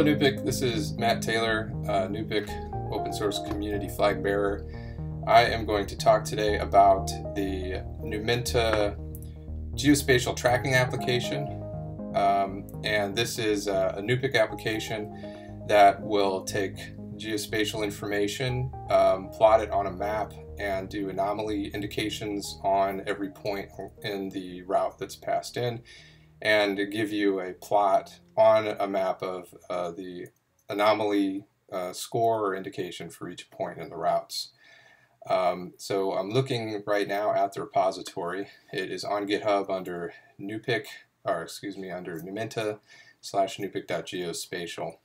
NuPIC, this is Matt Taylor, NuPIC open source community flag bearer. I am going to talk today about the Numenta Geospatial Tracking application. And this is a NuPIC application that will take geospatial information, plot it on a map, and do anomaly indications on every point in the route that's passed in, and to give you a plot on a map of the anomaly score or indication for each point in the routes. So I'm looking right now at the repository. It is on GitHub under NuPIC, or excuse me, under Numenta/NuPIC.geospatial.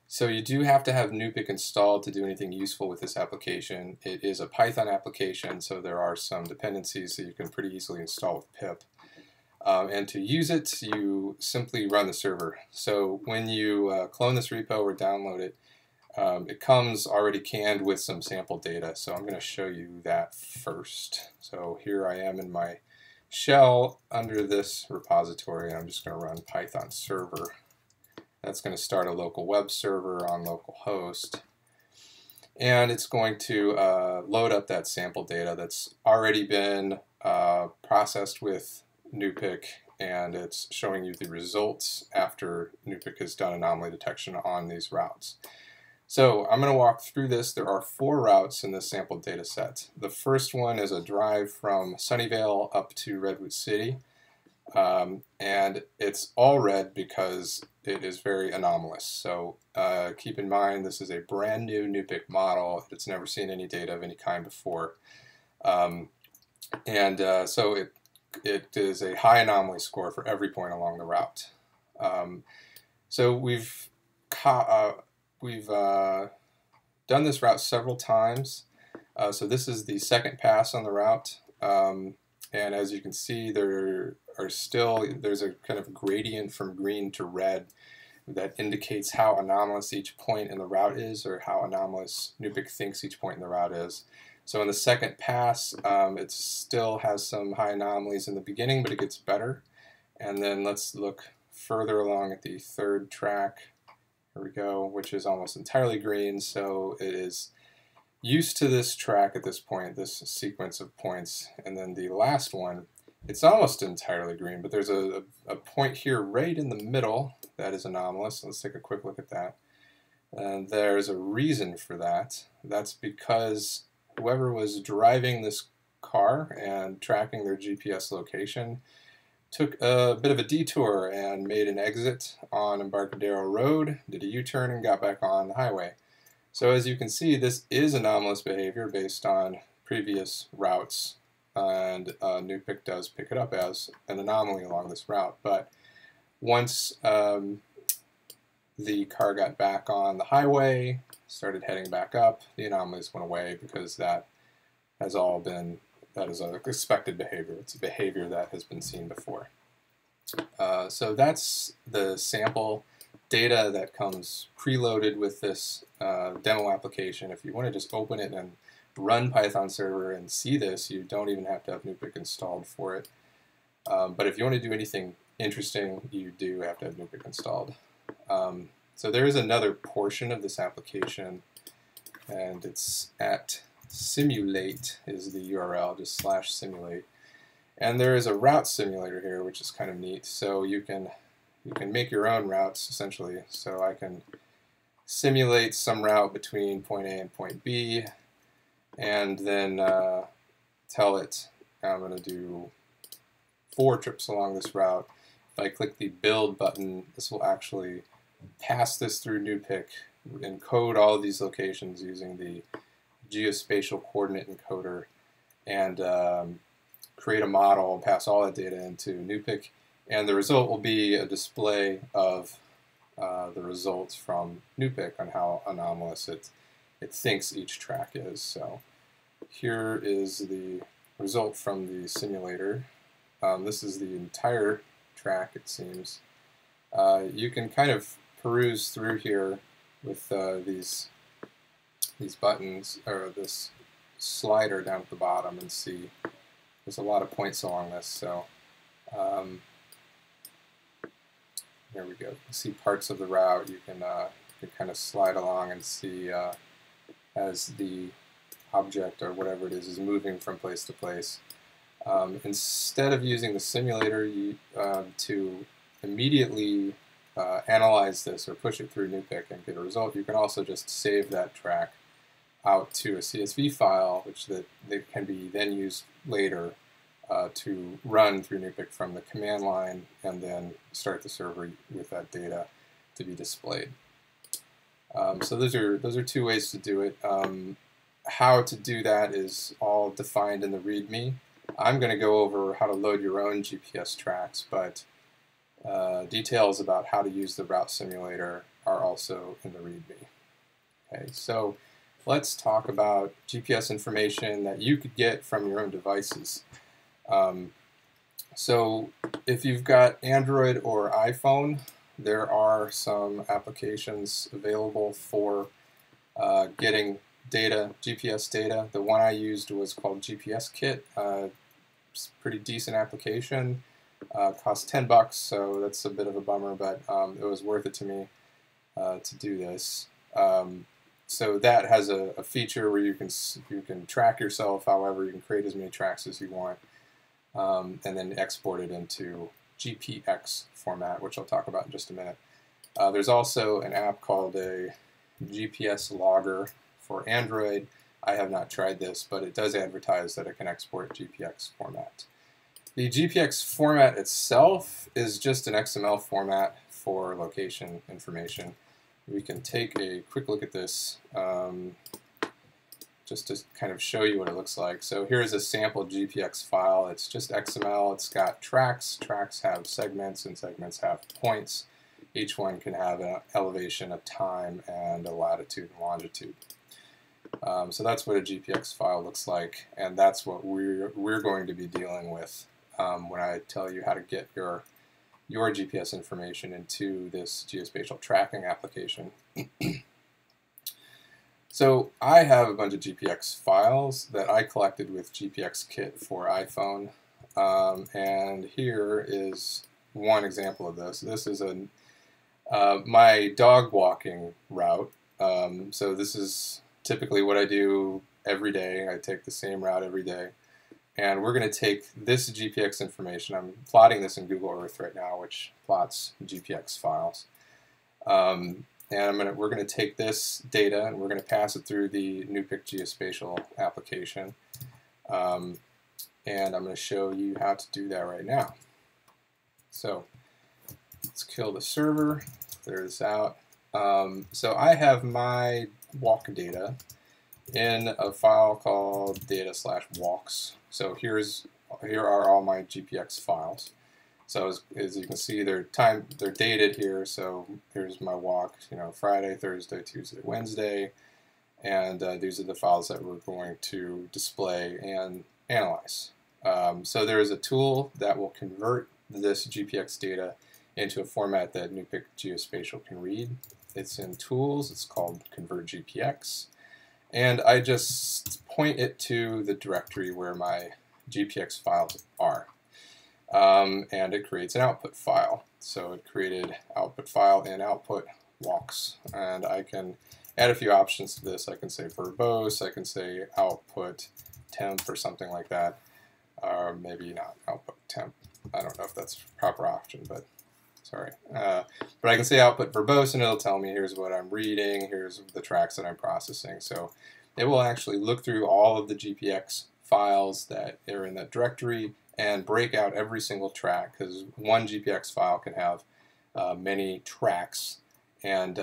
So you do have to have NuPIC installed to do anything useful with this application. It is a Python application, so there are some dependencies that you can pretty easily install with pip. And to use it, you simply run the server. So when you clone this repo or download it, it comes already canned with some sample data. So I'm going to show you that first. So here I am in my shell under this repository, and I'm just going to run Python server. That's going to start a local web server on localhost. And it's going to load up that sample data that's already been processed with NuPIC, and it's showing you the results after NuPIC has done anomaly detection on these routes. So I'm going to walk through this. There are 4 routes in this sample data set. The first one is a drive from Sunnyvale up to Redwood City, and it's all red because it is very anomalous. So keep in mind, this is a brand new NuPIC model. It's never seen any data of any kind before, so it is a high anomaly score for every point along the route. So we've done this route several times. So this is the second pass on the route, and as you can see, there's a kind of gradient from green to red that indicates how anomalous each point in the route is, or how anomalous NuPIC thinks each point in the route is. So in the second pass, it still has some high anomalies in the beginning, but it gets better. And then let's look further along at the third track. Here we go, which is almost entirely green. So it is used to this track at this point, this sequence of points. And then the last one, it's almost entirely green, but there's a point here right in the middle that is anomalous. Let's take a quick look at that. And there's a reason for that. That's because whoever was driving this car and tracking their GPS location took a bit of a detour and made an exit on Embarcadero Road, did a U-turn, and got back on the highway. So as you can see, this is anomalous behavior based on previous routes, and NuPIC does pick it up as an anomaly along this route. But once the car got back on the highway, started heading back up, the anomalies went away, because that is an expected behavior. It's a behavior that has been seen before. So that's the sample data that comes preloaded with this demo application. If you want to just open it and run Python server and see this, you don't even have to have NuPIC installed for it. But if you want to do anything interesting, you do have to have NuPIC installed. So there is another portion of this application, and it's at simulate is the URL, just /simulate. And there is a route simulator here, which is kind of neat. So you can make your own routes, essentially. So I can simulate some route between point A and point B, and then tell it I'm going to do 4 trips along this route. If I click the build button, this will actually pass this through NuPIC, encode all of these locations using the geospatial coordinate encoder, and create a model and pass all that data into NuPIC. And the result will be a display of the results from NuPIC on how anomalous it thinks each track is. So here is the result from the simulator. This is the entire track, it seems. You can kind of peruse through here with these buttons, or this slider down at the bottom, and see there's a lot of points along this. So There we go. You see parts of the route. You can kind of slide along and see as the object or whatever it is moving from place to place. Instead of using the simulator to immediately analyze this or push it through NuPIC and get a result, you can also just save that track out to a CSV file, which that can be then used later to run through NuPIC from the command line and then start the server with that data to be displayed. So those are two ways to do it. How to do that is all defined in the README. I'm going to go over how to load your own GPS tracks, but details about how to use the route simulator are also in the README. Okay, so let's talk about GPS information that you could get from your own devices. So if you've got Android or iPhone, there are some applications available for getting data, GPS data. The one I used was called GPS Kit. It's a pretty decent application. Cost $10, so that's a bit of a bummer, but it was worth it to me to do this. So that has a feature where you can track yourself. However, you can create as many tracks as you want, and then export it into GPX format, which I'll talk about in just a minute. There's also an app called a GPS Logger for Android. I have not tried this, but it does advertise that it can export GPX format. The GPX format itself is just an XML format for location information. We can take a quick look at this just to kind of show you what it looks like. So here's a sample GPX file. It's just XML. It's got tracks. Tracks have segments, and segments have points. Each one can have an elevation, a time, and a latitude and longitude. So that's what a GPX file looks like, and that's what we're going to be dealing with when I tell you how to get your GPS information into this geospatial tracking application. So I have a bunch of GPX files that I collected with GPX Kit for iPhone, and here is one example of this. This is my dog walking route. So this is typically what I do every day. I take the same route every day. And we're going to take this GPX information. I'm plotting this in Google Earth right now, which plots GPX files. And we're going to take this data and we're going to pass it through the NuPIC Geospatial application. And I'm going to show you how to do that right now. So let's kill the server, clear this out. So I have my walk data in a file called data/walks. So here are all my GPX files. So as you can see, they're dated here. So here's my walk, Friday, Thursday, Tuesday, Wednesday, and these are the files that we're going to display and analyze. So there is a tool that will convert this GPX data into a format that NuPIC Geospatial can read. It's in Tools. It's called Convert GPX. And I just point it to the directory where my GPX files are. And it creates an output file. So it created output file in output walks. And I can add a few options to this. I can say verbose, I can say output temp or something like that. Or maybe not output temp. I don't know if that's a proper option, but sorry. But I can say output verbose and it'll tell me here's what I'm reading, here's the tracks that I'm processing. So it will actually look through all of the GPX files that are in that directory and break out every single track, because one GPX file can have many tracks, and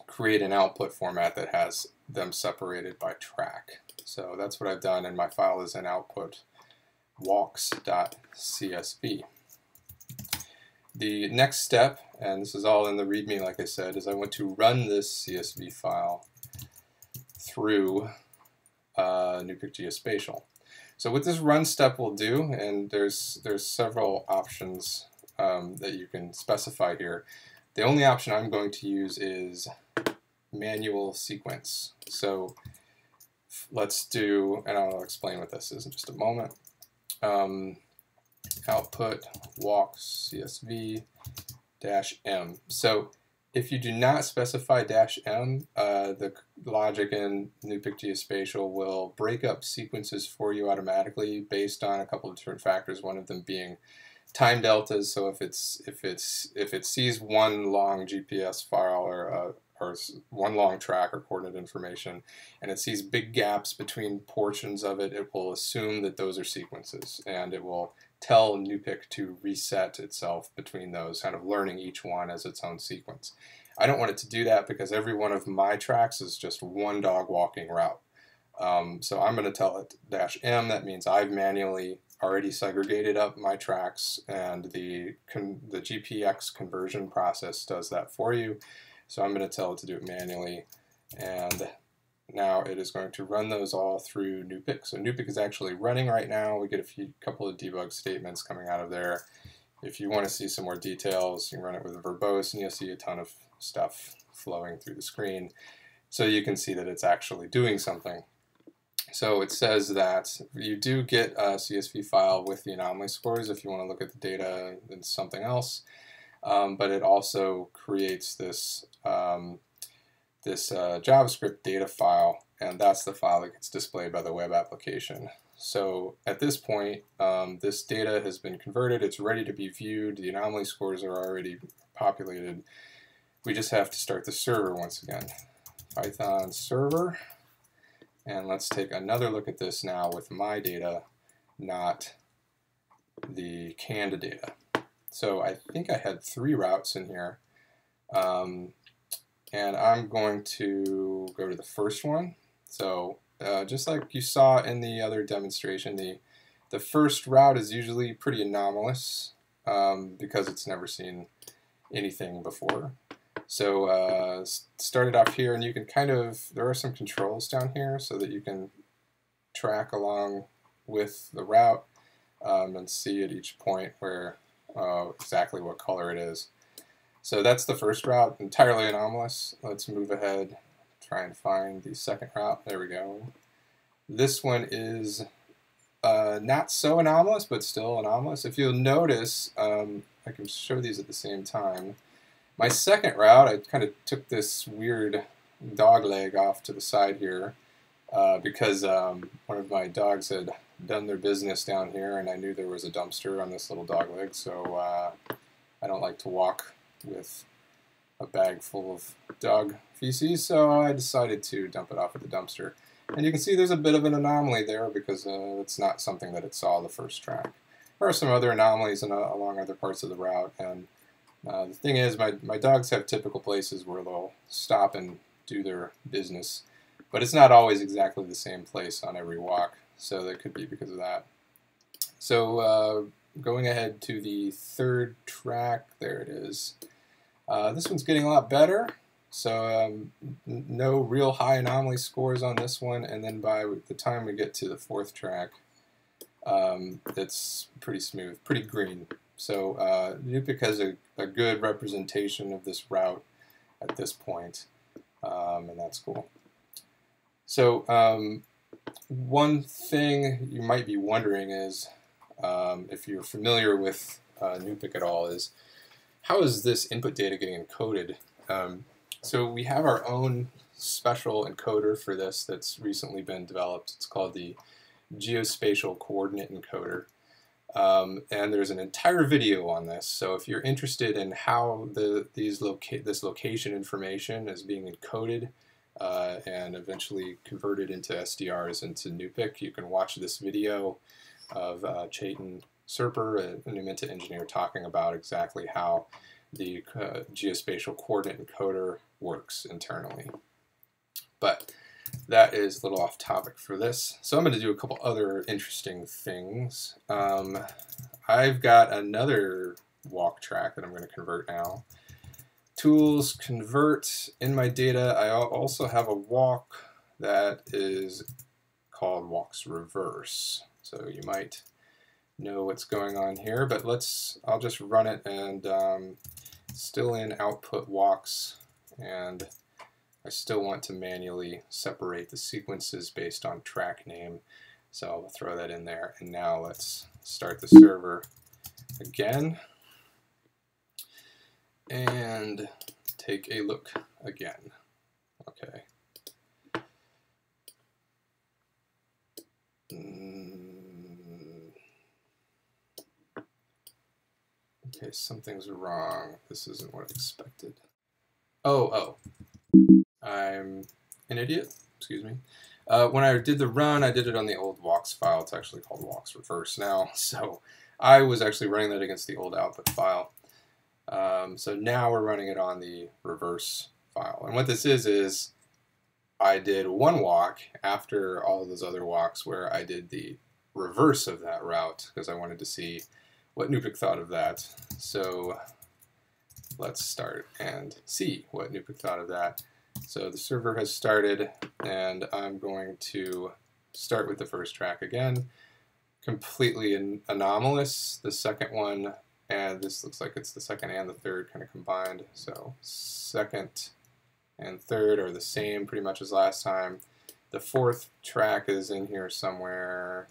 create an output format that has them separated by track. So that's what I've done, and my file is in output walks.csv. The next step, and this is all in the README like I said, is I want to run this CSV file through NuPIC Geospatial. So what this run step will do, and there's several options that you can specify here. The only option I'm going to use is manual sequence. So let's do, and I'll explain what this is in just a moment. Output walks CSV -m. So if you do not specify -m, the logic in NuPIC Geospatial will break up sequences for you automatically based on a couple of different factors. One of them being time deltas. So if it sees one long GPS file or one long track or coordinate information, and it sees big gaps between portions of it, it will assume that those are sequences, and it will tell NuPIC to reset itself between those, kind of learning each one as its own sequence. I don't want it to do that because every one of my tracks is just one dog walking route. So I'm going to tell it -m. That means I've manually already segregated up my tracks, and the GPX conversion process does that for you. So I'm going to tell it to do it manually, and now it is going to run those all through NuPIC. So NuPIC is actually running right now. We get a couple of debug statements coming out of there. If you want to see some more details, you can run it with verbose, and you'll see a ton of stuff flowing through the screen. So you can see that it's actually doing something. So it says that you do get a CSV file with the anomaly scores if you want to look at the data in something else, but it also creates this JavaScript data file, and that's the file that gets displayed by the web application. So at this point, this data has been converted, it's ready to be viewed, the anomaly scores are already populated. We just have to start the server once again. Python server. And let's take another look at this now with my data, not the canned data. So I think I had 3 routes in here. And I'm going to go to the first one. So just like you saw in the other demonstration, the first route is usually pretty anomalous because it's never seen anything before. So started off here, and you can there are some controls down here so that you can track along with the route and see at each point where exactly what color it is. So that's the first route, entirely anomalous. Let's move ahead, try and find the second route. There we go. This one is not so anomalous, but still anomalous. If you'll notice, I can show these at the same time. My second route, I kind of took this weird dog leg off to the side here because one of my dogs had done their business down here, and I knew there was a dumpster on this little dog leg, so I don't like to walk with a bag full of dog feces, so I decided to dump it off at the dumpster. And you can see there's a bit of an anomaly there because it's not something that it saw the first track. There are some other anomalies along other parts of the route, and the thing is, my dogs have typical places where they'll stop and do their business, but it's not always exactly the same place on every walk, so that could be because of that. So going ahead to the third track, there it is. This one's getting a lot better, so no real high anomaly scores on this one, and then by the time we get to the fourth track, it's pretty smooth, pretty green. So NuPIC has a good representation of this route at this point, and that's cool. So one thing you might be wondering is, if you're familiar with NuPIC at all, is how is this input data getting encoded? So we have our own special encoder for this that's recently been developed. It's called the Geospatial Coordinate Encoder. And there's an entire video on this, so if you're interested in how this location information is being encoded and eventually converted into SDRs into NuPIC, you can watch this video of Chetan Serper, a Numenta engineer, talking about exactly how the geospatial coordinate encoder works internally. But that is a little off topic for this. So I'm going to do a couple other interesting things. I've got another walk track that I'm going to convert now. Tools, convert. In my data, I also have a walk that is called walks reverse. So you might know what's going on here, but I'll just run it, and still in output walks, and I still want to manually separate the sequences based on track name, so I'll throw that in there. And now let's start the server again. and take a look again. Okay. Okay, something's wrong. This isn't what I expected. Oh. I'm an idiot. Excuse me. When I did the run, I did it on the old walks file. It's actually called walks reverse now. So I was actually running that against the old output file. So now we're running it on the reverse file. And what this is I did one walk after all of those other walks where I did the reverse of that route because I wanted to see what NuPIC thought of that. So let's start and see what NuPIC thought of that. So the server has started, and I'm going to start with the first track again. Completely anomalous, the second one, and this looks like it's the second and the third kind of combined. So second and third are the same pretty much as last time. The fourth track is in here somewhere.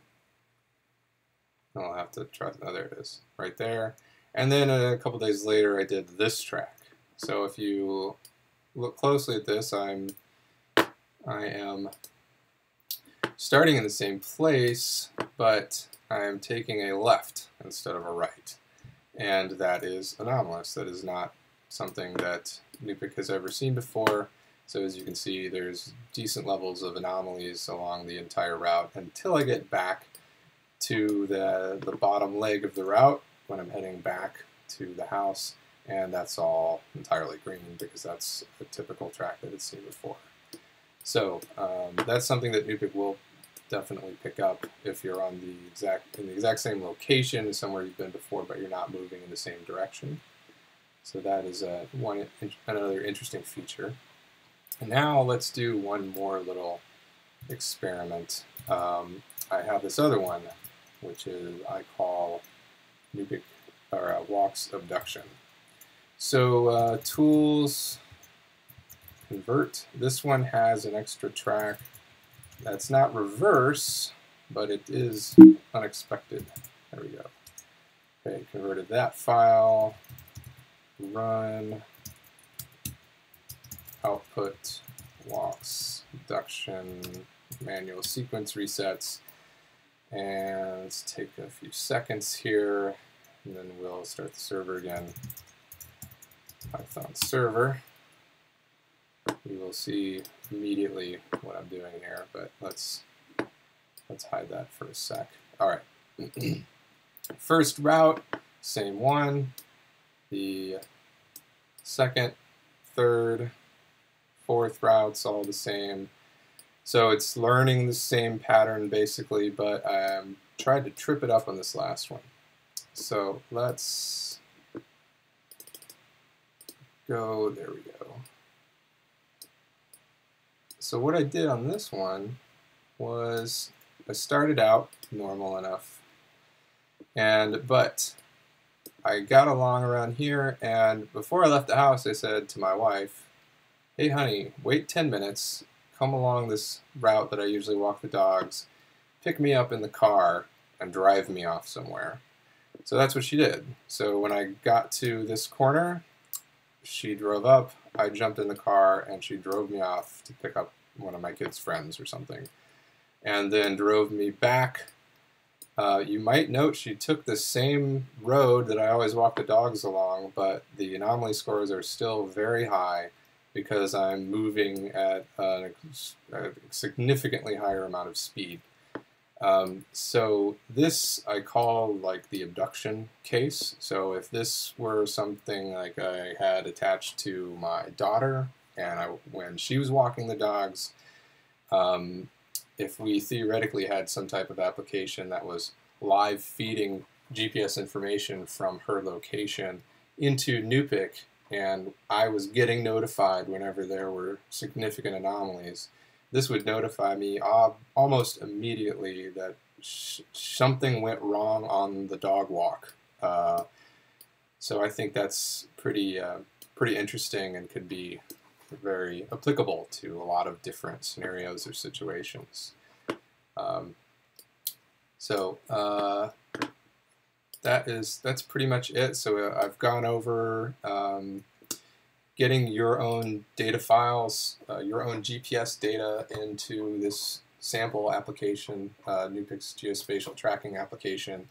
I'll have to try. Oh, there it is, right there. And then a couple days later, I did this track. So if you look closely at this, I am starting in the same place, but I'm taking a left instead of a right. And that is anomalous. That is not something that NuPIC has ever seen before. So as you can see, there's decent levels of anomalies along the entire route until I get back to the bottom leg of the route when I'm heading back to the house, and that's all entirely green because that's a typical track that it's seen before. So that's something that NuPIC will definitely pick up if you're on in the exact same location as somewhere you've been before, but you're not moving in the same direction. So that is another interesting feature. And now let's do one more little experiment. I have this other one, which I call NuPIC walks abduction. So tools, convert. This one has an extra track that's not reverse, but it is unexpected. There we go. Okay, converted that file. Run. Output walks abduction. Manual sequence resets. And let's take a few seconds here, and then we'll start the server again. Python server. You will see immediately what I'm doing here, but let's hide that for a sec. All right. First route, same one. The second, third, fourth routes all the same. So it's learning the same pattern basically, but I tried to trip it up on this last one. So let's go, there we go. So what I did on this one was I started out normal enough, but I got along around here, and before I left the house I said to my wife, hey honey, wait 10 minutes, come along this route that I usually walk the dogs, pick me up in the car, and drive me off somewhere. So that's what she did. So when I got to this corner, she drove up, I jumped in the car, and she drove me off to pick up one of my kids' friends or something. And then drove me back. You might note she took the same road that I always walk the dogs along, but the anomaly scores are still very high because I'm moving at a significantly higher amount of speed. So this I call like the abduction case. So if this were something like I had attached to my daughter and when she was walking the dogs, if we theoretically had some type of application that was live feeding GPS information from her location into NuPIC, and I was getting notified whenever there were significant anomalies, this would notify me almost immediately that something went wrong on the dog walk. So I think that's pretty interesting and could be very applicable to a lot of different scenarios or situations. That's pretty much it. So I've gone over getting your own data files, your own GPS data into this sample application, NuPIC's Geospatial Tracking application.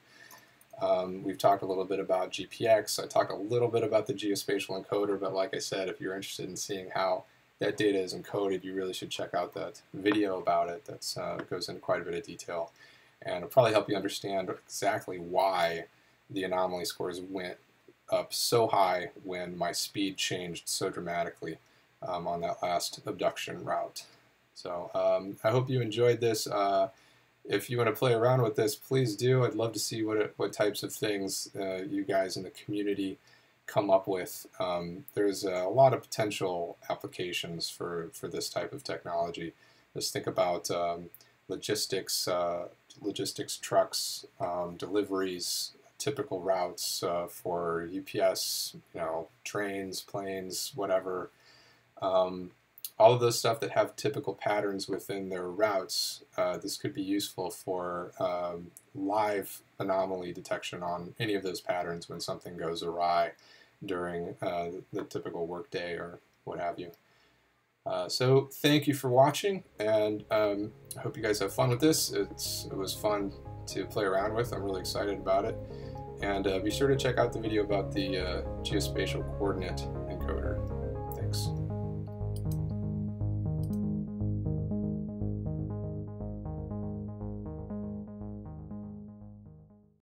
We've talked a little bit about GPX. I talked a little bit about the geospatial encoder, but like I said, if you're interested in seeing how that data is encoded, you really should check out that video about it. That goes into quite a bit of detail, and it'll probably help you understand exactly why the anomaly scores went up so high when my speed changed so dramatically on that last abduction route. So I hope you enjoyed this. If you want to play around with this, please do. I'd love to see what types of things you guys in the community come up with. There's a lot of potential applications for this type of technology. Just think about logistics trucks, deliveries, typical routes for UPS, trains, planes, whatever. All of those stuff that have typical patterns within their routes, this could be useful for live anomaly detection on any of those patterns when something goes awry during the typical workday or what have you. So thank you for watching, and I hope you guys have fun with this. It was fun to play around with. I'm really excited about it. And be sure to check out the video about the geospatial coordinate